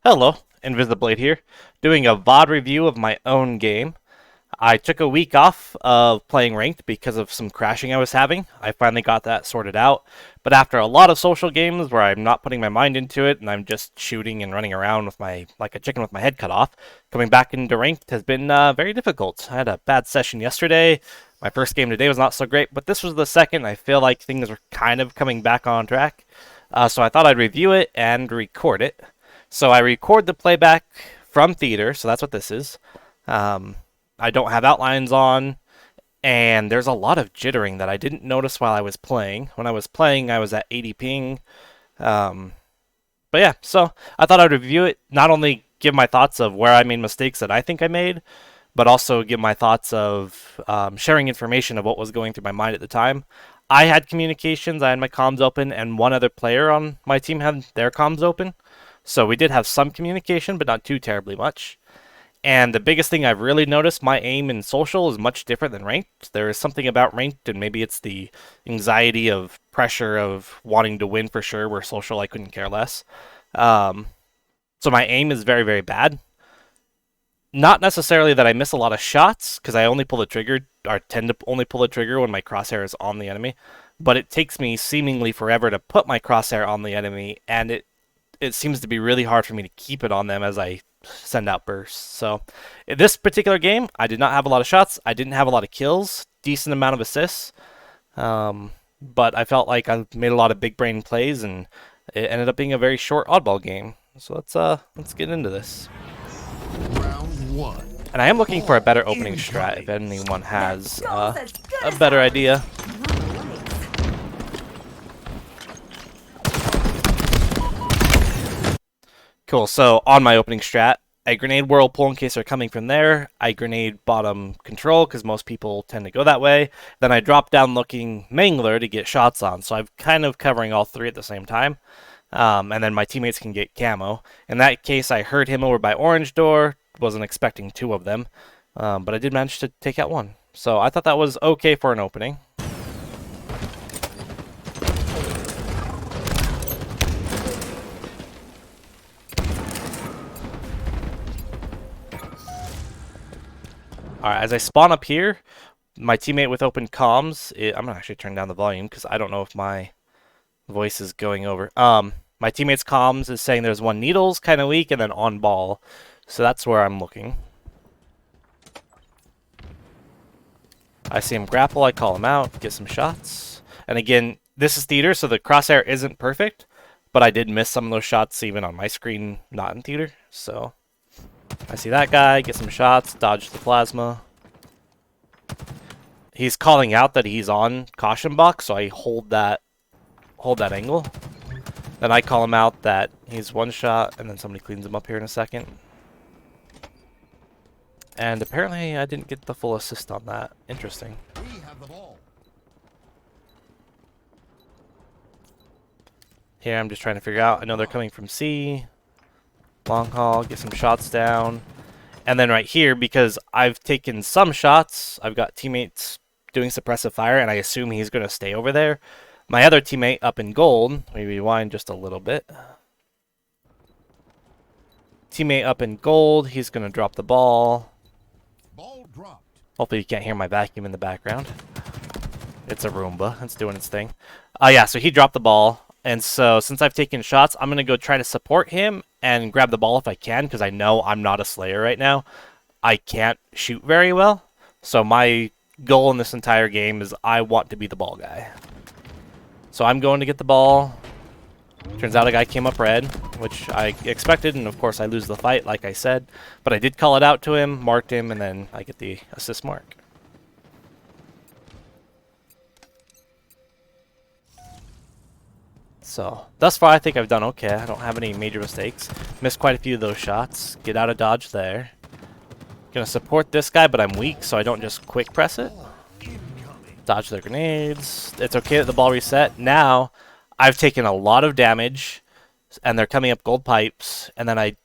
Hello, Invisiblade here, doing a VOD review of my own game. I took a week off of playing ranked because of some crashing I was having. I finally got that sorted out, but after a lot of social games where I'm not putting my mind into it and I'm just shooting and running around with my like a chicken with my head cut off, coming back into ranked has been very difficult. I had a bad session yesterday. My first game today was not so great, but this was the second. I feel like things were kind of coming back on track, so I thought I'd review it and record it. So I record the playback from theater, so that's what this is. Um, I don't have outlines on, and there's a lot of jittering that I didn't notice while I was playing. When I was playing, I was at 80 ping. Um, but yeah, so I thought I'd review it, not only give my thoughts of where I made mistakes that I think I made, but also give my thoughts of sharing information of what was going through my mind at the time. I had communications, I had my comms open, and one other player on my team had their comms open. So we did have some communication, but not too terribly much. And the biggest thing I've really noticed, my aim in social is much different than ranked. There is something about ranked, and maybe it's the anxiety of pressure of wanting to win for sure, where social I couldn't care less. Um, so my aim is very, very bad. Not necessarily that I miss a lot of shots, because I only pull the trigger, or tend to only pull the trigger when my crosshair is on the enemy. But it takes me seemingly forever to put my crosshair on the enemy, and it seems to be really hard for me to keep it on them as I send out bursts. So in this particular game, I did not have a lot of shots. I didn't have a lot of kills, decent amount of assists. But I felt like I made a lot of big brain plays, and it ended up being a very short oddball game. So let's get into this. Round one. And I am looking for a better opening strat if anyone has a better idea. Cool, so on my opening strat, I grenade whirlpool in case they're coming from there. I grenade bottom control because most people tend to go that way. Then I drop down looking mangler to get shots on. So I'm kind of covering all three at the same time. And then my teammates can get camo. In that case, I heard him over by orange door. Wasn't expecting two of them. But I did manage to take out one. So I thought that was okay for an opening. Alright, as I spawn up here, my teammate with open comms, I'm gonna actually turn down the volume because I don't know if my voice is going over. My teammate's comms is saying there's one needles, kind of weak, and then on ball. So that's where I'm looking. I see him grapple, I call him out, get some shots. And again, this is theater, so the crosshair isn't perfect, but I did miss some of those shots even on my screen, not in theater, so... I see that guy, get some shots, dodge the plasma. He's calling out that he's on caution box, so I hold that angle. Then I call him out that he's one shot, and then somebody cleans him up here in a second. And apparently I didn't get the full assist on that. Interesting. We have the ball. Here I'm just trying to figure out. I know they're coming from C. Long haul, get some shots down. And then right here, because I've taken some shots, I've got teammates doing suppressive fire, and I assume he's going to stay over there. My other teammate up in gold, maybe rewind just a little bit. Teammate up in gold, he's going to drop the ball. Ball dropped. Hopefully you can't hear my vacuum in the background. It's a Roomba, it's doing its thing. Yeah, so he dropped the ball. And so, since I've taken shots, I'm going to go try to support him and grab the ball if I can, because I know I'm not a Slayer right now. I can't shoot very well. So my goal in this entire game is I want to be the ball guy. So I'm going to get the ball. Turns out a guy came up red, which I expected, and of course I lose the fight, like I said. But I did call it out to him, marked him, and then I get the assist mark. So, thus far I think I've done okay. I don't have any major mistakes. Missed quite a few of those shots. Get out of dodge there. Gonna support this guy, but I'm weak, so I don't just quick press it. Dodge their grenades. It's okay that the ball reset. Now, I've taken a lot of damage, and they're coming up gold pipes, and then I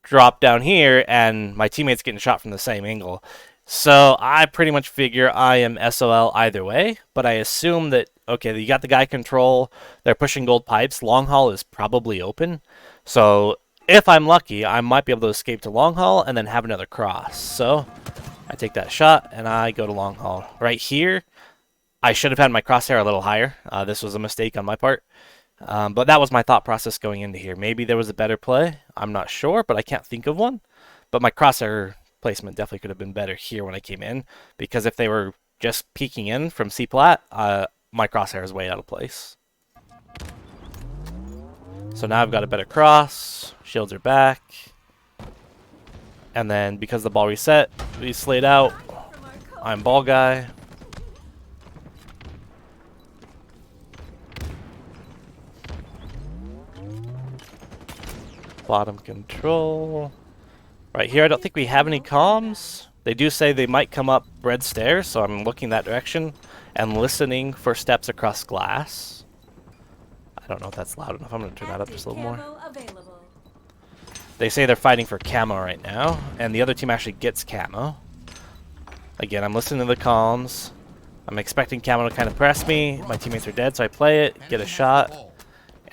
drop down here, and my teammate's getting shot from the same angle. So I pretty much figure I am SOL either way, but I assume that, okay, you got the guy control, they're pushing gold pipes, long haul is probably open, so if I'm lucky, I might be able to escape to long haul and then have another cross. So I take that shot and I go to long haul. Right here, I should have had my crosshair a little higher. This was a mistake on my part. But that was my thought process going into here. Maybe there was a better play. I'm not sure, but I can't think of one. But my crosshair placement definitely could have been better here when I came in, because if they were just peeking in from C plat, my crosshair is way out of place. So now I've got a better cross. Shields are back. And then because the ball reset, we slayed out. I'm ball guy. Bottom control. Right here, I don't think we have any comms. They do say they might come up red stairs, so I'm looking that direction and listening for steps across glass. I don't know if that's loud enough. I'm going to turn that up just a little more. They say they're fighting for camo right now, and the other team actually gets camo. Again, I'm listening to the comms. I'm expecting camo to kind of press me. My teammates are dead, so I play it, get a shot,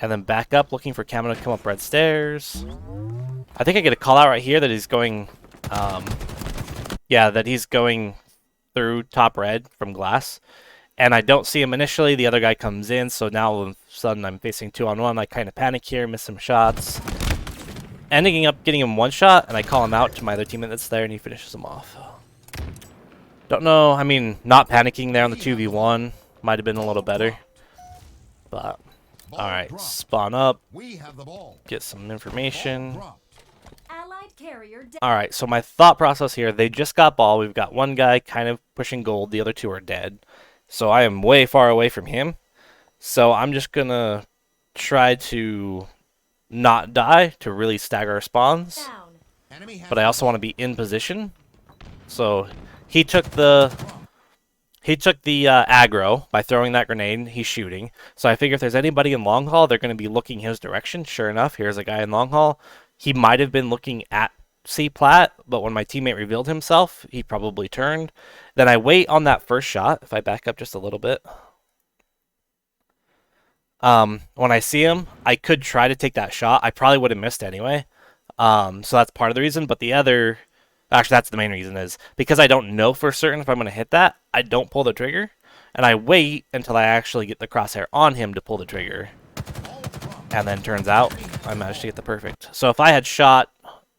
and then back up looking for camo to come up red stairs. I think I get a call out right here that he's going, yeah, that he's going through top red from glass. And I don't see him initially. The other guy comes in, so now all of a sudden I'm facing 2-on-1. I kind of panic here, miss some shots. Ending up getting him one shot, and I call him out to my other teammate that's there, and he finishes him off. Don't know, I mean, not panicking there on the 2v1 might have been a little better. But, alright, spawn up, get some information. Alright, so my thought process here, they just got ball. We've got one guy kind of pushing gold, the other two are dead. So I am way far away from him. So I'm just going to try to not die to really stagger our spawns. But I also want to be in position. So he took the aggro by throwing that grenade. He's shooting. So I figure if there's anybody in long haul, they're going to be looking his direction. Sure enough, here's a guy in long haul. He might have been looking at C plat, but when my teammate revealed himself, he probably turned. Then I wait on that first shot. If I back up just a little bit. When I see him, I could try to take that shot. I probably would have missed anyway. So that's part of the reason. But the other, actually that's the main reason, is because I don't know for certain if I'm going to hit that, I don't pull the trigger. And I wait until I actually get the crosshair on him to pull the trigger. And then turns out I managed to get the perfect. So if I had shot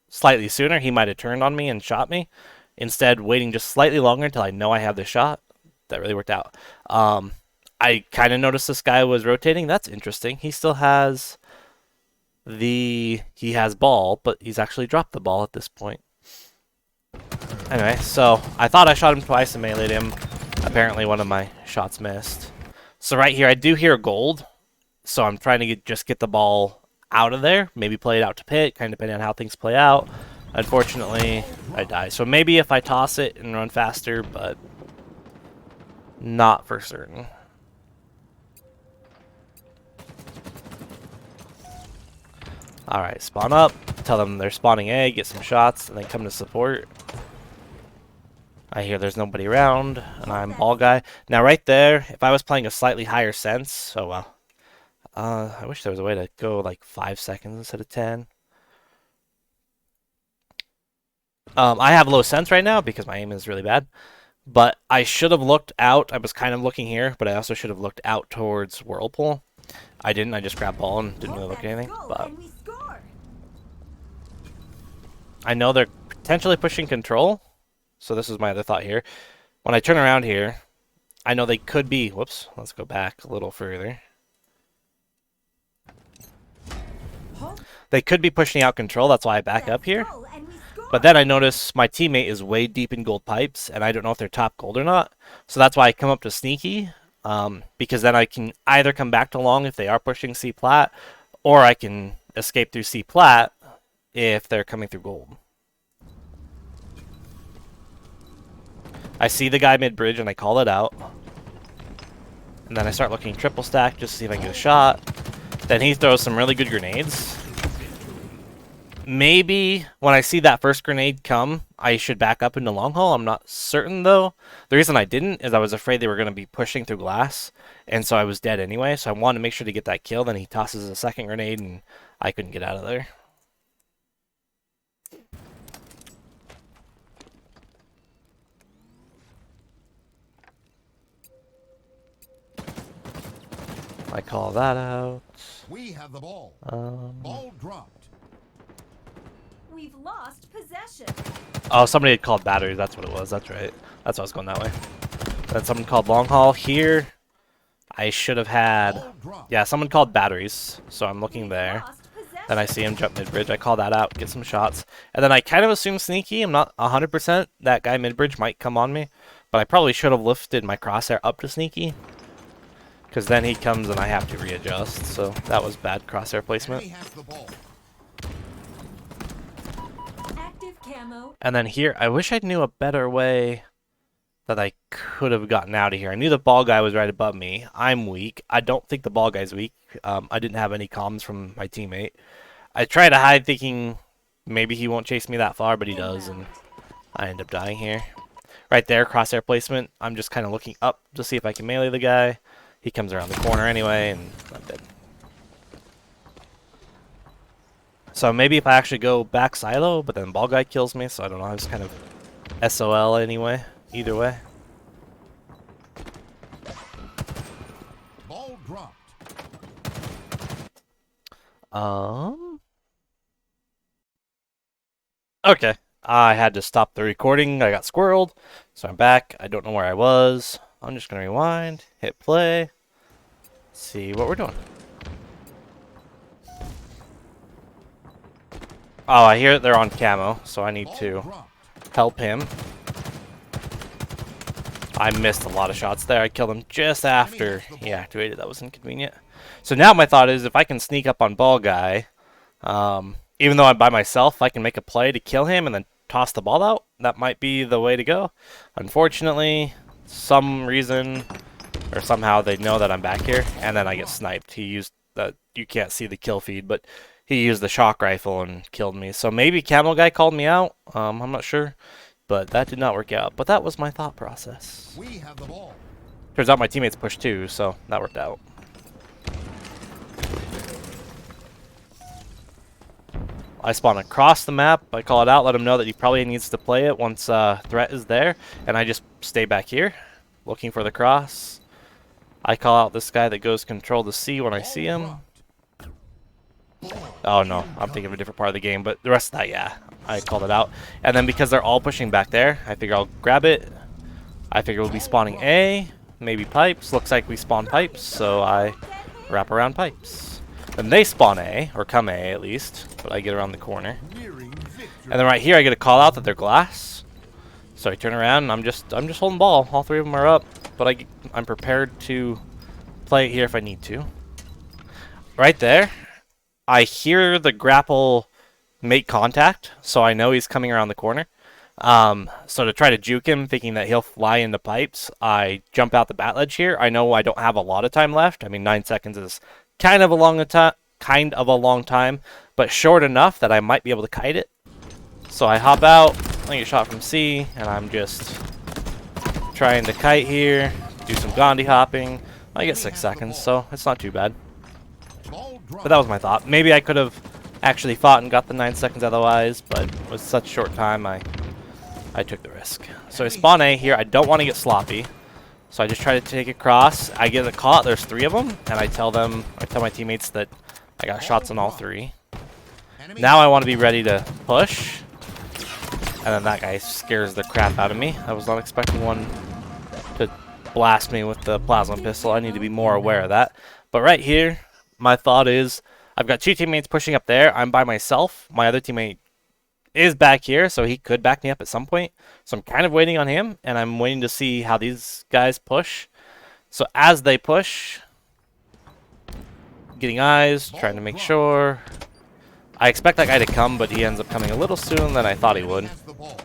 slightly sooner, he might have turned on me and shot me. Instead, waiting just slightly longer until I know I have the shot. That really worked out. I kind of noticed this guy was rotating. That's interesting. He still has he has ball, but he's actually dropped the ball at this point. Anyway, so I thought I shot him twice and meleeed him. Apparently one of my shots missed. So right here, I do hear gold. So I'm trying to just get the ball out of there. Maybe play it out to pit, kind of depending on how things play out. Unfortunately, I die. So maybe if I toss it and run faster, but not for certain. Alright, spawn up. Tell them they're spawning A, get some shots, and then come to support. I hear there's nobody around, and I'm ball guy. Now right there, if I was playing a slightly higher sense, oh well. I wish there was a way to go like 5 seconds instead of 10. I have low sense right now because my aim is really bad. But I should have looked out. I was kind of looking here, but I also should have looked out towards Whirlpool. I didn't. I just grabbed ball and didn't really look at anything. But I know they're potentially pushing control. So this is my other thought here. When I turn around here, I know they could be... Whoops. Let's go back a little further. They could be pushing out control. That's why I back up here. But then I notice my teammate is way deep in gold pipes, and I don't know if they're top gold or not. So that's why I come up to sneaky, because then I can either come back to long if they are pushing C plat, or I can escape through C plat if they're coming through gold. I see the guy mid-bridge, and I call it out. And then I start looking triple stack just to see if I can get a shot. Then he throws some really good grenades. Maybe when I see that first grenade come, I should back up into long haul. I'm not certain, though. The reason I didn't is I was afraid they were going to be pushing through glass, and so I was dead anyway, so I wanted to make sure to get that kill. Then he tosses a second grenade, and I couldn't get out of there. I call that out. We have the ball. Um, Ball dropped. We've lost possession. oh, somebody had called batteries. That's what it was. That's right. That's why I was going that way. Then someone called long haul here. I should have had... Ball dropped. Yeah, someone called batteries. So I'm looking We've there. lost possession. Then I see him jump mid-bridge. I call that out, get some shots. And then I kind of assume sneaky. I'm not 100% that guy mid-bridge might come on me. But I probably should have lifted my crosshair up to sneaky. Because then he comes and I have to readjust. So that was bad crosshair placement. Enemy has the ball. Active camo. And then here, I wish I knew a better way that I could have gotten out of here. I knew the ball guy was right above me. I'm weak. I don't think the ball guy's weak. I didn't have any comms from my teammate. I try to hide thinking maybe he won't chase me that far, but he does, and I end up dying here. Right there, crosshair placement. I'm just kind of looking up to see if I can melee the guy. He comes around the corner anyway, and I'm dead. So maybe if I actually go back silo, but then ball guy kills me, so I don't know. I was kind of SOL anyway. Either way. Ball dropped. Okay. I had to stop the recording. I got squirreled. So I'm back. I don't know where I was. I'm just going to rewind, hit play, see what we're doing. Oh, I hear they're on camo, so I need Ball to dropped. help him. I missed a lot of shots there. I killed him just after he activated. That was inconvenient. So now my thought is if I can sneak up on ball guy, even though I'm by myself, I can make a play to kill him and then toss the ball out. That might be the way to go. Unfortunately, some reason or somehow they know that I'm back here, and then I get sniped. He used the, you can't see the kill feed, but he used the shock rifle and killed me. So maybe Camel Guy called me out. I'm not sure, but that did not work out. But that was my thought process. We have the ball. Turns out my teammates pushed too, so that worked out. I spawn across the map. I call it out, let him know that he probably needs to play it once threat is there, and I just stay back here, looking for the cross. I call out this guy that goes control the C when I see him. Oh no, I'm thinking of a different part of the game, but the rest of that, yeah, I called it out. And then because they're all pushing back there, I figure I'll grab it. I figure we'll be spawning A, maybe pipes. Looks like we spawn pipes, so I wrap around pipes. Then they spawn A, or come A at least, but I get around the corner. Nearing victory. And then right here I get a call out that they're glass. So I turn around and I'm just holding ball. All three of them are up, but I'm prepared to play it here if I need to. Right there, I hear the grapple make contact, so I know he's coming around the corner. So to try to juke him, thinking that he'll fly into pipes, I jump out the bat ledge here. I know I don't have a lot of time left. I mean, 9 seconds is kind of a long time, but short enough that I might be able to kite it. So I hop out, I get shot from C, and I'm just trying to kite here, do some Gandhi hopping. I get 6 seconds, so it's not too bad. Ball dropped. But that was my thought. Maybe I could have actually fought and got the 9 seconds otherwise, but with such short time, I took the risk. So I spawn A here. I don't want to get sloppy, so I just try to take it across. I get a call out. There's 3 of them, and I tell my teammates that I got shots on all 3. Now I want to be ready to push, and then that guy scares the crap out of me. I was not expecting one to blast me with the plasma pistol. I need to be more aware of that. But right here, my thought is I've got 2 teammates pushing up there. I'm by myself. My other teammate is back here, so he could back me up at some point. So I'm kind of waiting on him, and I'm waiting to see how these guys push. So as they push, getting eyes, trying to make sure. I expect that guy to come, but he ends up coming a little sooner than I thought he would. Has the ball.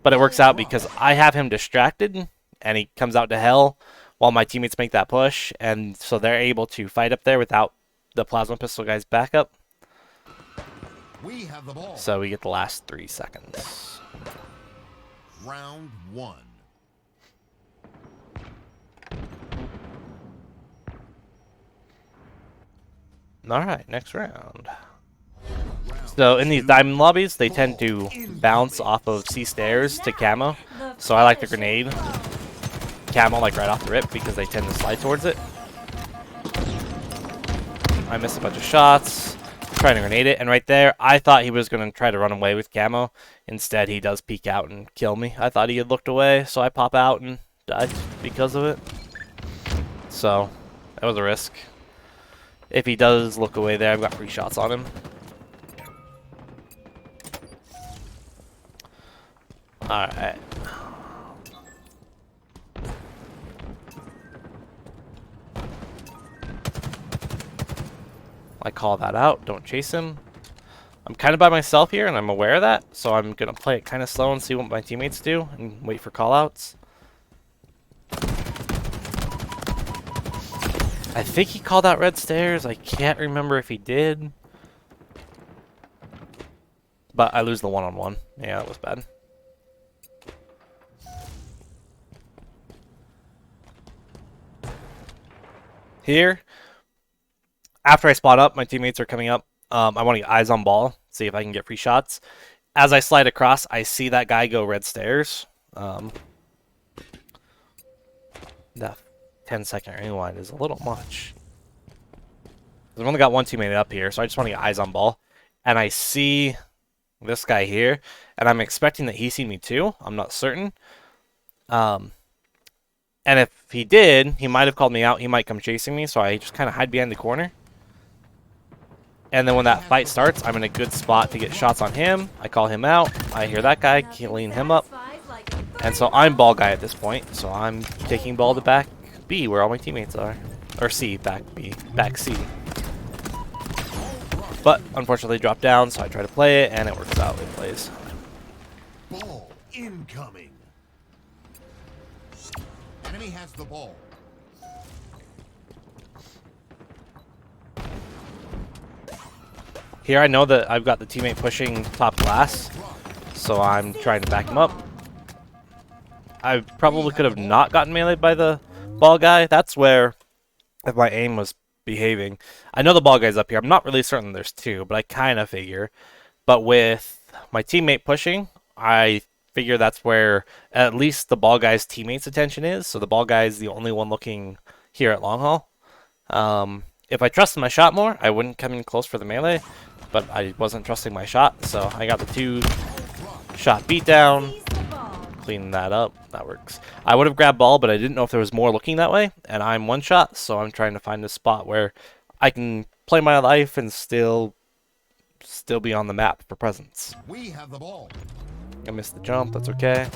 But it works out because I have him distracted, and he comes out to hell while my teammates make that push, and so they're able to fight up there without the plasma pistol guy's backup. We have the ball. So we get the last 3 seconds. Round 1. Alright, next round. So in these diamond lobbies, they tend to bounce off of C stairs to camo. So I like the grenade camo like right off the rip because they tend to slide towards it. I missed a bunch of shots. Trying to grenade it, and right there, I thought he was going to try to run away with camo. Instead, he does peek out and kill me. I thought he had looked away, so I pop out and died because of it. So, that was a risk. If he does look away there, I've got 3 shots on him. Alright. I call that out. Don't chase him. I'm kind of by myself here, and I'm aware of that, so I'm going to play it kind of slow and see what my teammates do, and wait for callouts. I think he called out red stairs. I can't remember if he did. But I lose the one-on-one. Yeah, that was bad. Here, after I spot up, my teammates are coming up. I want to get eyes on ball, see if I can get free shots. As I slide across, I see that guy go red stairs. That 10-second rewind is a little much. I've only got one teammate up here, so I just want to get eyes on ball. And I see this guy here, and I'm expecting that he's seen me too. I'm not certain. And if he did, he might have called me out. He might come chasing me, so I just kind of hide behind the corner. And then when that fight starts, I'm in a good spot to get shots on him. I call him out. I hear that guy, killing him up. And so I'm ball guy at this point. So I'm taking ball to back B, where all my teammates are. Or C, back B, back C. But unfortunately dropped down, so I try to play it, and it works out. It plays. Ball incoming. Enemy has the ball. Here I know that I've got the teammate pushing top glass, so I'm trying to back him up. I probably could have not gotten meleeed by the ball guy. That's where, if my aim was behaving. I know the ball guy's up here. I'm not really certain there's 2, but I kind of figure. But with my teammate pushing, I figure that's where at least the ball guy's teammate's attention is. So the ball guy's the only one looking here at long haul. If I trusted my shot more, I wouldn't come in close for the melee. But I wasn't trusting my shot, so I got the 2-shot beatdown. Clean that up. That works. I would have grabbed ball, but I didn't know if there was more looking that way. And I'm 1 shot, so I'm trying to find a spot where I can play my life and still be on the map for presence. We have the ball. I missed the jump. That's okay.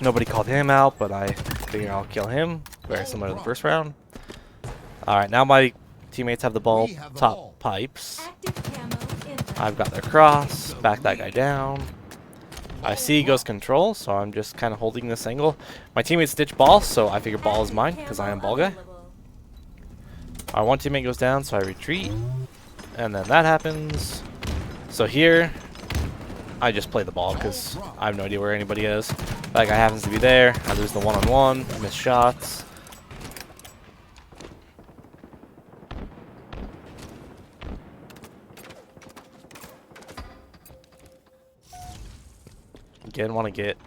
Nobody called him out, but I figure I'll kill him. Very similar to the first round. All right, now my teammates have the ball top pipes. I've got their cross. Back that guy down. I see ghost control, so I'm just kind of holding this angle. My teammates ditch ball, so I figure ball is mine because I am ball guy. Our one teammate goes down, so I retreat. And then that happens. So here, I just play the ball because I have no idea where anybody is. That guy happens to be there. I lose the one-on-one, miss shots. Again, want to get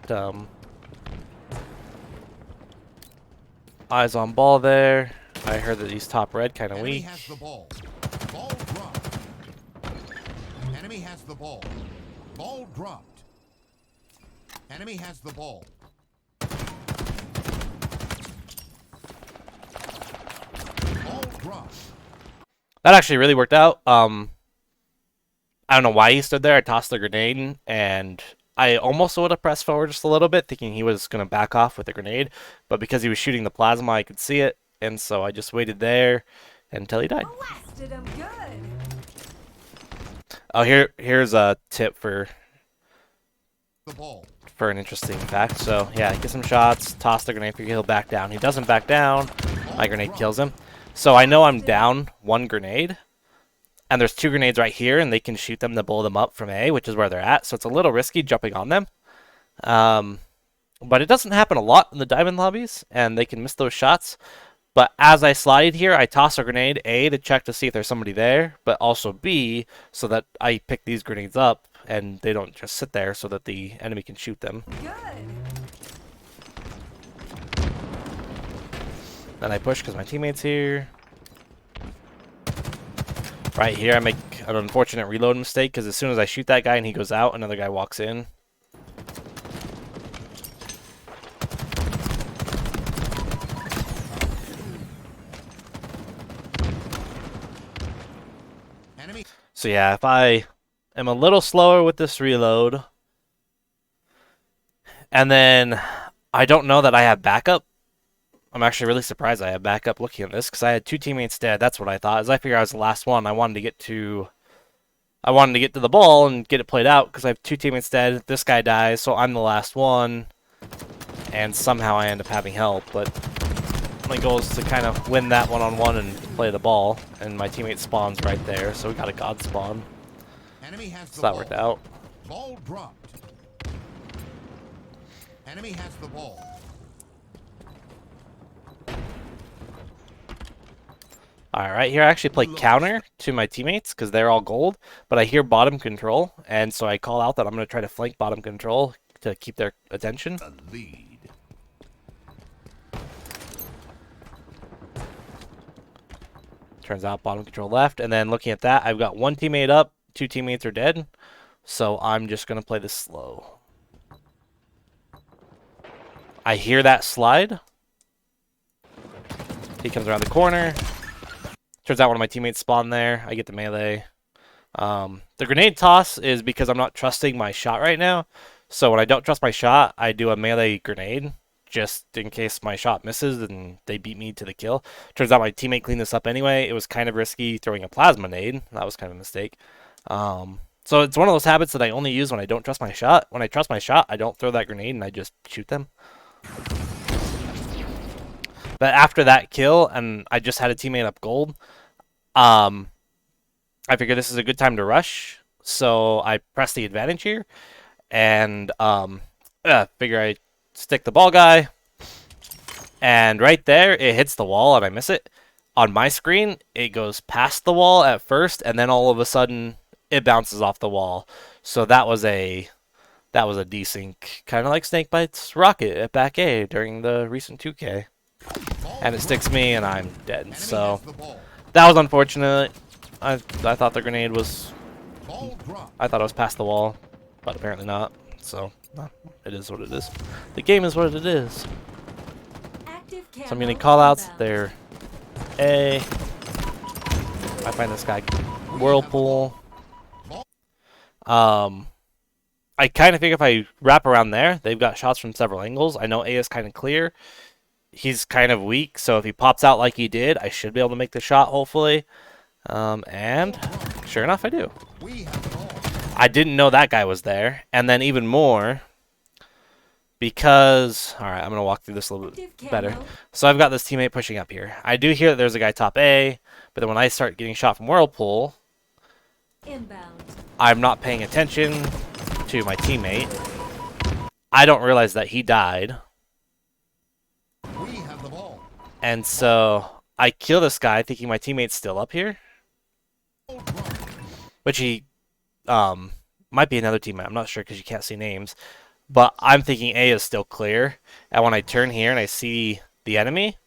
eyes on ball there. I heard that he's top red, kind of Enemy weak. has the ball. Ball dropped. Enemy has the ball. Ball dropped. Enemy has the ball. Ball dropped. That actually really worked out. I don't know why he stood there. I tossed the grenade, and I almost would have pressed forward just a little bit, thinking he was going to back off with the grenade. But because he was shooting the plasma, I could see it, and so I just waited there until he died. Blasted him good. Oh, here's a tip for The ball. an interesting fact. So yeah, get some shots, toss the grenade, figure he'll back down. He doesn't back down. My grenade kills him. So I know I'm down 1 grenade. And there's 2 grenades right here, and they can shoot them to blow them up from A, which is where they're at. So it's a little risky jumping on them. But it doesn't happen a lot in the diamond lobbies, and they can miss those shots. But as I slide here, I toss a grenade, A, to check to see if there's somebody there, but also B, so that I pick these grenades up, and they don't just sit there so that the enemy can shoot them. Good. Then I push because my teammate's here. Right here, I make an unfortunate reload mistake because as soon as I shoot that guy and he goes out, another guy walks in. Enemy. So yeah, if I am a little slower with this reload, and then I don't know that I have backup, I'm actually really surprised I have backup looking at this because I had two teammates dead. That's what I thought. As I figured I was the last one, I wanted to get to the ball and get it played out because I have two teammates dead. This guy dies, so I'm the last one, and somehow I end up having help. But my goal is to kind of win that one-on-one and play the ball, and my teammate spawns right there, so we got a god spawn. Enemy has So the that ball. worked out. Ball dropped. Enemy has the ball. Alright, here I actually play counter to my teammates because they're all gold, but I hear bottom control, and so I call out that I'm going to try to flank bottom control to keep their attention. The lead. Turns out bottom control left, and then looking at that, I've got one teammate up, two teammates are dead, so I'm just going to play this slow. I hear that slide. He comes around the corner. Turns out one of my teammates spawned there. I get the melee. The grenade toss is because I'm not trusting my shot right now. So when I don't trust my shot, I do a melee grenade just in case my shot misses and they beat me to the kill. Turns out my teammate cleaned this up anyway. It was kind of risky throwing a plasma nade. That was kind of a mistake. So it's one of those habits that I only use when I don't trust my shot. When I trust my shot, I don't throw that grenade and I just shoot them. But after that kill, and I just had a teammate up gold, I figured this is a good time to rush. So I press the advantage here, and figure I stick the ball guy, and right there it hits the wall and I miss it. On my screen, it goes past the wall at first, and then all of a sudden it bounces off the wall. So that was a desync, kind of like Snakebyte's rocket at back A during the recent 2K. And it sticks me, and I'm dead. So that was unfortunate. I thought the grenade was... I thought it was past the wall, but apparently not. So, it is what it is. The game is what it is. So I'm going to call outs there. A. I find this guy Whirlpool. I kind of figure if I wrap around there, they've got shots from several angles. I know A is kind of clear. He's kind of weak, so if he pops out like he did, I should be able to make the shot, hopefully. And sure enough, I do. I didn't know that guy was there. And then even more, because... Alright, I'm going to walk through this a little bit better. So I've got this teammate pushing up here. I do hear that there's a guy top A, but then when I start getting shot from Whirlpool, I'm not paying attention to my teammate. I don't realize that he died. And so I kill this guy thinking my teammate's still up here. Which he might be another teammate. I'm not sure because you can't see names. But I'm thinking A is still clear. And when I turn here and I see the enemy,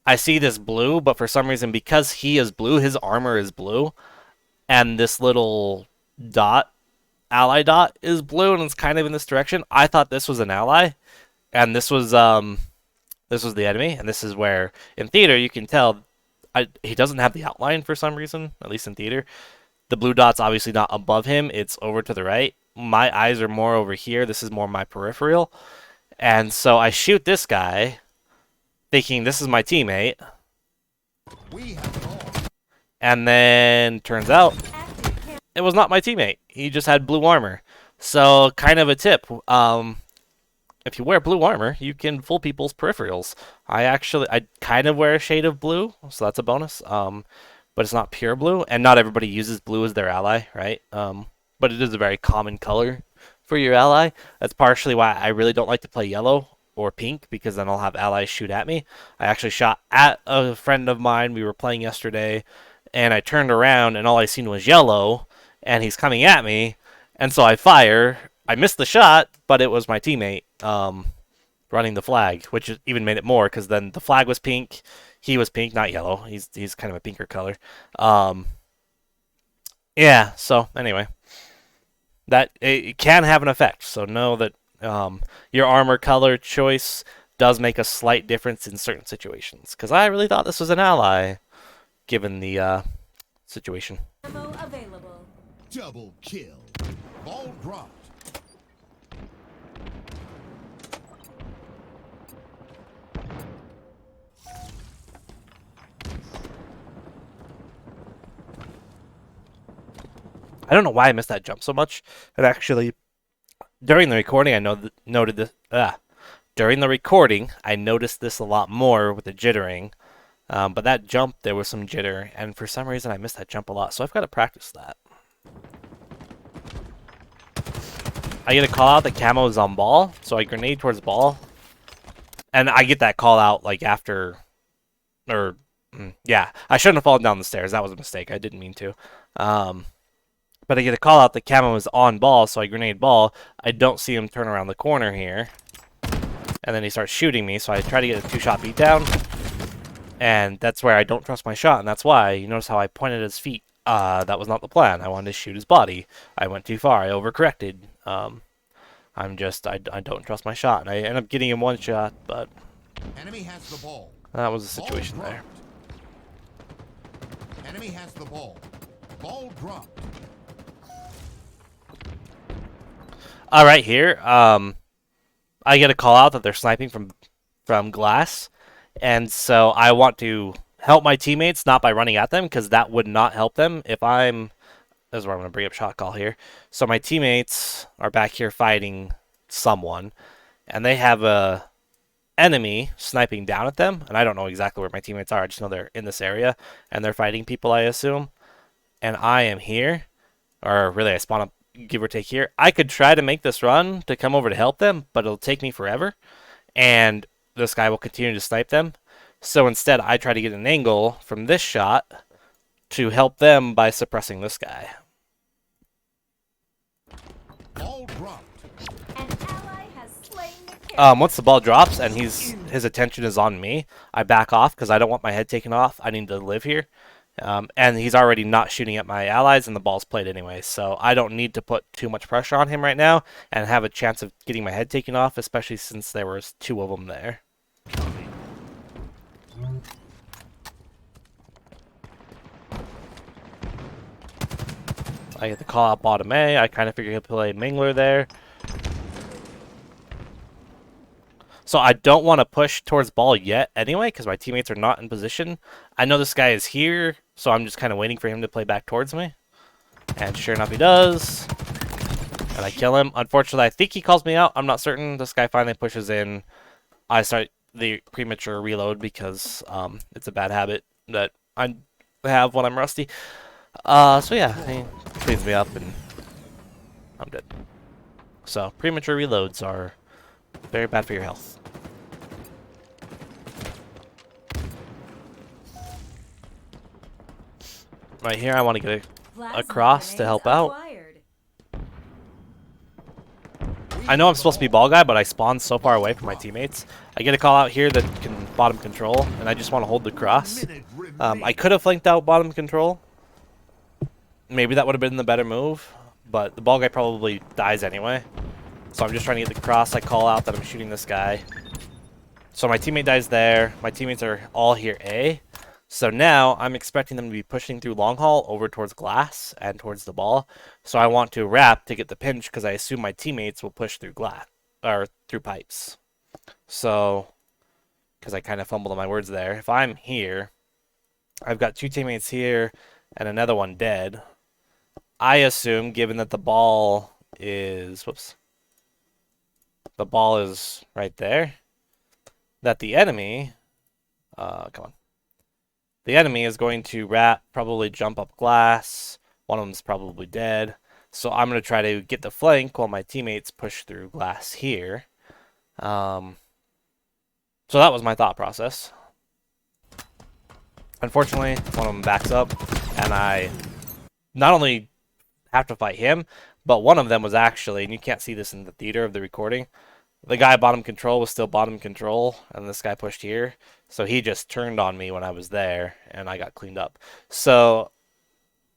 I see this blue, but for some reason, because he is blue, his armor is blue. And this little dot, ally dot, is blue, and it's kind of in this direction. I thought this was an ally. And this was the enemy, and this is where, in theater, you can tell he doesn't have the outline for some reason, at least in theater. The blue dot's obviously not above him, it's over to the right. My eyes are more over here, this is more my peripheral. And so I shoot this guy, thinking this is my teammate. And then, turns out, it was not my teammate. He just had blue armor. So, kind of a tip. If you wear blue armor, you can fool people's peripherals. I kind of wear a shade of blue, so that's a bonus. But it's not pure blue, and not everybody uses blue as their ally, right? But it is a very common color for your ally. That's partially why I really don't like to play yellow or pink, because then I'll have allies shoot at me. I actually shot at a friend of mine. We were playing yesterday, and I turned around, and all I seen was yellow, and he's coming at me, and so I fire. I missed the shot, but it was my teammate running the flag, which even made it more, because then the flag was pink, he was pink, not yellow. He's kind of a pinker color. Yeah. So anyway, that it can have an effect. So know that your armor color choice does make a slight difference in certain situations. Because I really thought this was an ally, given the situation. Ammo available. Double kill. Ball dropped. I don't know why I missed that jump so much. And actually, during the recording, noted this. During the recording, I noticed this a lot more with the jittering. But that jump, there was some jitter, and for some reason, I missed that jump a lot. So I've got to practice that. I get a call out that camo is on ball, so I grenade towards ball, and I get that call out like after, or yeah, I shouldn't have fallen down the stairs. That was a mistake. I didn't mean to. Um, but I get a call out that camo is on ball, so I grenade ball. I don't see him turn around the corner here, and then he starts shooting me. So I try to get a 2-shot beatdown, and that's where I don't trust my shot, and that's why you notice how I pointed at his feet. That was not the plan. I wanted to shoot his body. I went too far. I overcorrected. I don't trust my shot, and I end up getting him one shot, but Enemy has the ball. that was the Ball situation dropped. there. Enemy has the ball. Ball dropped. All right, here, I get a call out that they're sniping from glass, and so I want to help my teammates not by running at them because that would not help them if I'm. This is where I'm going to bring up shot call here. So my teammates are back here fighting someone, and they have a enemy sniping down at them, and I don't know exactly where my teammates are. I just know they're in this area, and they're fighting people, I assume. And I am here, or really, I spawn up, give or take here. I could try to make this run to come over to help them, but it'll take me forever, and this guy will continue to snipe them. So instead, I try to get an angle from this shot to help them by suppressing this guy. Ball dropped. An ally has slain the carrier. Once the ball drops and his attention is on me, I back off because I don't want my head taken off. I need to live here. And he's already not shooting at my allies, and the ball's played anyway. So I don't need to put too much pressure on him right now and have a chance of getting my head taken off, especially since there was 2 of them there. I get the call out bottom A. I kind of figure he'll play Mingler there. So I don't want to push towards ball yet anyway, because my teammates are not in position. I know this guy is here, so I'm just kind of waiting for him to play back towards me. And sure enough, he does. And I kill him. Unfortunately, I think he calls me out. I'm not certain. This guy finally pushes in. I start the premature reload because it's a bad habit that I have when I'm rusty. So yeah, he cleans me up and I'm dead. So premature reloads are very bad for your health. Right here, I want to get Plasma cross to grenades help out. acquired. I know I'm supposed to be ball guy, but I spawned so far away from my teammates. I get a call out here that can bottom control, and I just want to hold the cross. I could have flanked out bottom control. Maybe that would have been the better move, but the ball guy probably dies anyway. So I'm just trying to get the cross. I call out that I'm shooting this guy. So my teammate dies there. My teammates are all here A. So now I'm expecting them to be pushing through long haul over towards glass and towards the ball. So I want to wrap to get the pinch because I assume my teammates will push through glass or through pipes. So, because I kind of fumbled on my words there. If I'm here, I've got 2 teammates here and another one dead. I assume, given that the ball is, the ball is right there, that the enemy, come on. The enemy is going to wrap, probably jump up glass. One of them's probably dead. So I'm going to try to get the flank while my teammates push through glass here. So that was my thought process. Unfortunately, one of them backs up, and I not only have to fight him, but one of them was actually, and you can't see this in the theater of the recording, the guy bottom control was still bottom control, and this guy pushed here. So he just turned on me when I was there, and I got cleaned up. So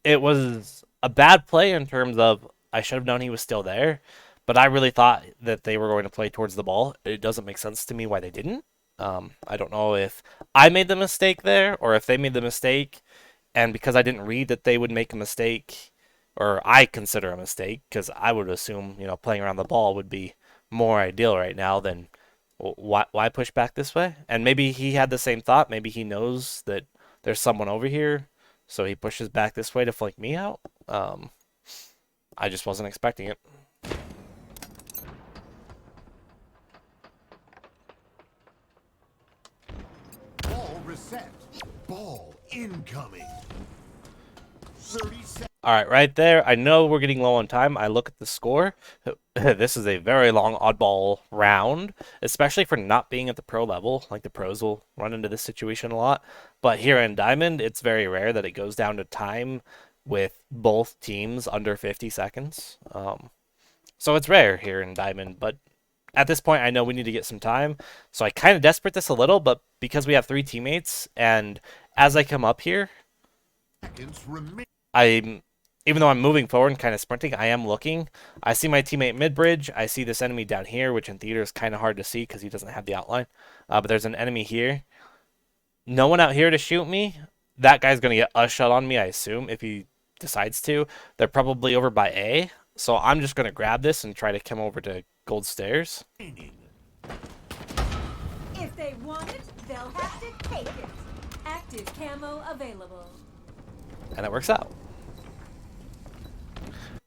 it was a bad play in terms of I should have known he was still there, but I really thought that they were going to play towards the ball. It doesn't make sense to me why they didn't. I don't know if I made the mistake there or if they made the mistake, and because I didn't read that they would make a mistake, or I consider a mistake, because I would assume, playing around the ball would be more ideal right now than why push back this way? And maybe he had the same thought. Maybe he knows that there's someone over here, so he pushes back this way to flank me out. I just wasn't expecting it. Ball reset. Ball incoming. 30 seconds. All right, right there. I know we're getting low on time. I look at the score. This is a very long oddball round, especially for not being at the pro level. Like the pros will run into this situation a lot. But here in Diamond, it's very rare that it goes down to time with both teams under 50 seconds. So it's rare here in Diamond, but at this point, I know we need to get some time. So I kind of desperate this a little, but because we have 3 teammates, and as I come up here, I'm even though I'm moving forward and kind of sprinting, I am looking. I see my teammate mid-bridge. I see this enemy down here, which in theater is kind of hard to see because he doesn't have the outline. But there's an enemy here. No one out here to shoot me. That guy's going to get a shot on me, I assume, if he decides to. They're probably over by A. So I'm just going to grab this and try to come over to Gold Stairs. If they want it, they'll have to take it. Active camo available. And it works out.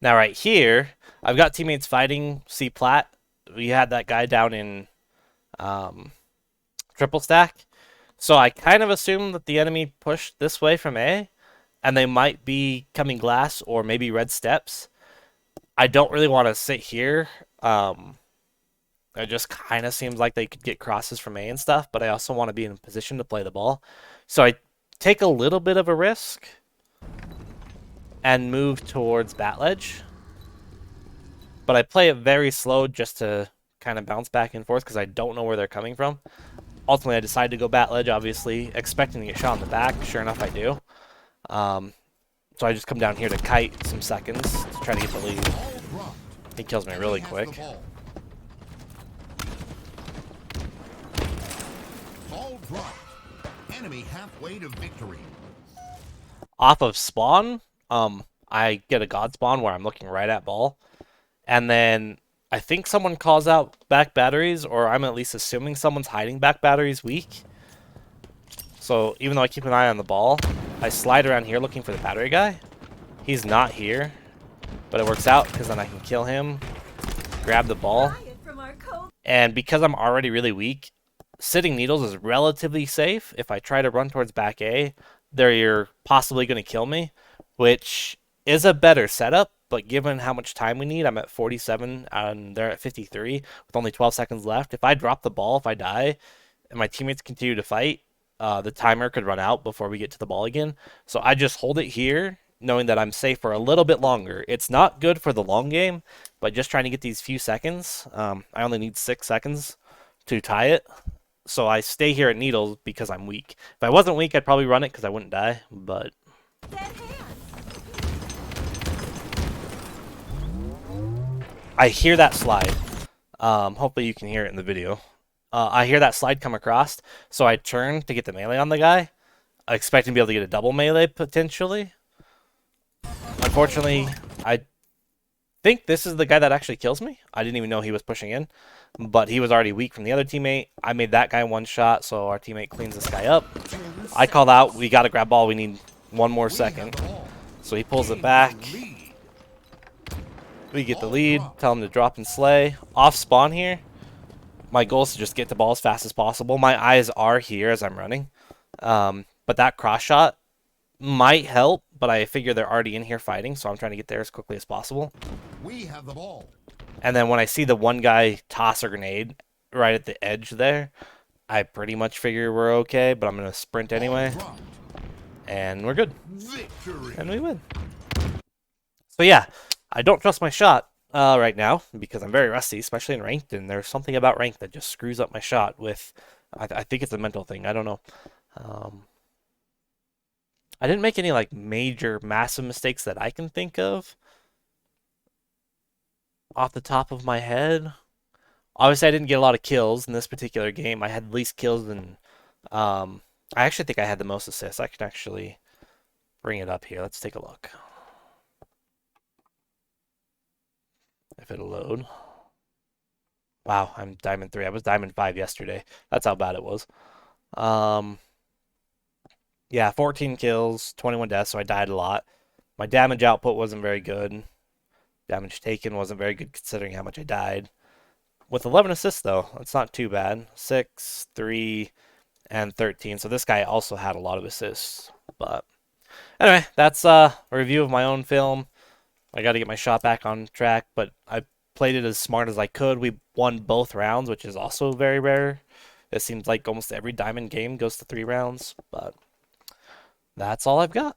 Now right here, I've got teammates fighting C plat. We had that guy down in triple stack. So I kind of assume that the enemy pushed this way from A, and they might be coming glass or maybe red steps. I don't really want to sit here. It just kind of seems like they could get crosses from A and stuff, but I also want to be in a position to play the ball. So I take a little bit of a risk and move towards bat ledge. But I play it very slow just to kind of bounce back and forth because I don't know where they're coming from. Ultimately, I decide to go bat ledge, obviously, expecting to get shot in the back. Sure enough, I do. So I just come down here to kite some seconds to try to get the lead. He kills me really quick. Ball dropped. Enemy halfway to victory. Off of spawn, I get a god spawn where I'm looking right at ball. And then I think someone calls out back batteries, or I'm at least assuming someone's hiding back batteries weak. So even though I keep an eye on the ball, I slide around here looking for the battery guy. He's not here, but it works out because then I can kill him, grab the ball. And because I'm already really weak, sitting needles is relatively safe. If I try to run towards back A, they're possibly going to kill me, which is a better setup. But given how much time we need, I'm at 47 and they're at 53 with only 12 seconds left. If I drop the ball, if I die, and my teammates continue to fight, the timer could run out before we get to the ball again. So I just hold it here, knowing that I'm safe for a little bit longer. It's not good for the long game, but just trying to get these few seconds. I only need 6 seconds to tie it. So I stay here at needles because I'm weak. If I wasn't weak, I'd probably run it because I wouldn't die, but... I hear that slide. Hopefully you can hear it in the video. I hear that slide come across, so I turn to get the melee on the guy, expecting to be able to get a double melee potentially. Unfortunately, I think this is the guy that actually kills me. I didn't even know he was pushing in, but he was already weak from the other teammate. I made that guy one shot, so our teammate cleans this guy up. I call out, we got to grab ball, we need one more second. So he pulls it back. We get the lead, tell him to drop and slay. Off spawn here, my goal is to just get the ball as fast as possible. My eyes are here as I'm running. But that cross shot might help, but I figure they're already in here fighting, so I'm trying to get there as quickly as possible. We have the ball. And then when I see the one guy toss a grenade right at the edge there, I pretty much figure we're okay, but I'm going to sprint anyway. And we're good. Victory. And we win. So yeah, I don't trust my shot right now because I'm very rusty, especially in ranked, and there's something about ranked that just screws up my shot with, I think it's a mental thing, I don't know. I didn't make any like major massive mistakes that I can think of off the top of my head. Obviously, I didn't get a lot of kills in this particular game. I had the least kills than um I actually think I had the most assists. I can actually bring it up here. Let's take a look. If it'll load. Wow, I'm Diamond 3. I was Diamond 5 yesterday. That's how bad it was. Um, yeah, 14 kills, 21 deaths, so I died a lot. My damage output wasn't very good. Damage taken wasn't very good considering how much I died. With 11 assists, though, it's not too bad. 6, 3, and 13. So this guy also had a lot of assists. But anyway, that's a review of my own film. I got to get my shot back on track, but I played it as smart as I could. We won both rounds, which is also very rare. It seems like almost every diamond game goes to 3 rounds, but that's all I've got.